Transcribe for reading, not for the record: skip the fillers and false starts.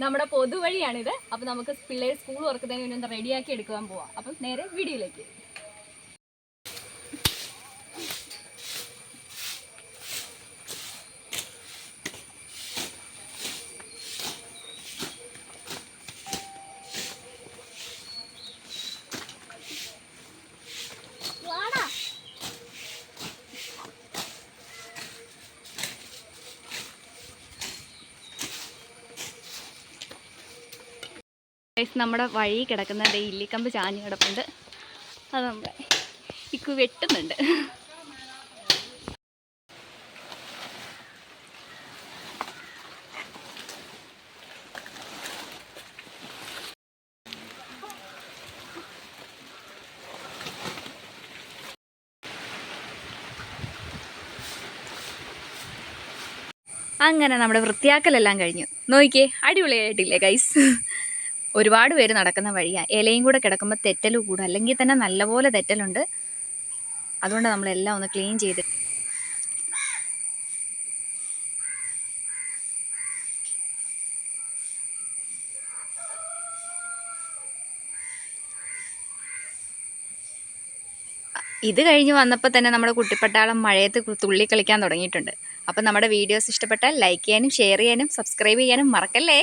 നമ്മുടെ പൊതുവഴിയാണിത്. അപ്പൊ നമുക്ക് പിള്ളേർ സ്കൂൾ തുറക്കുന്നതിന് മുന്നേ ഒന്ന് റെഡിയാക്കി എടുക്കാൻ പോവാം. അപ്പം നേരെ വീഡിയോയിലേക്ക്. നമ്മുടെ വഴി കിടക്കുന്ന ഇല്ലിക്കമ്പ് ചാഞ്ഞ് കിടപ്പുണ്ട്. അത് നമ്മുടെ ഇക്കു വെട്ടുന്നുണ്ട്. അങ്ങനെ നമ്മുടെ വൃത്തിയാക്കലെല്ലാം കഴിഞ്ഞു. നോക്കിയേ, അടിപൊളിയായിട്ടില്ലേ ഗൈസ്? ഒരുപാട് പേര് നടക്കുന്ന വഴിയാണ്. ഇലയും കൂടെ കിടക്കുമ്പോൾ തെറ്റൽ കൂടും, അല്ലെങ്കിൽ തന്നെ നല്ലപോലെ തെറ്റലുണ്ട്. അതുകൊണ്ട് നമ്മളെല്ലാം ഒന്ന് ക്ലീൻ ചെയ്ത് ഇത് കഴിഞ്ഞ് വന്നപ്പോൾ തന്നെ നമ്മുടെ കുട്ടിപ്പട്ടാളം മഴയത്ത് തുള്ളി കളിക്കാൻ തുടങ്ങിയിട്ടുണ്ട്. അപ്പം നമ്മുടെ വീഡിയോസ് ഇഷ്ടപ്പെട്ടാൽ ലൈക്ക് ചെയ്യാനും ഷെയർ ചെയ്യാനും സബ്സ്ക്രൈബ് ചെയ്യാനും മറക്കല്ലേ.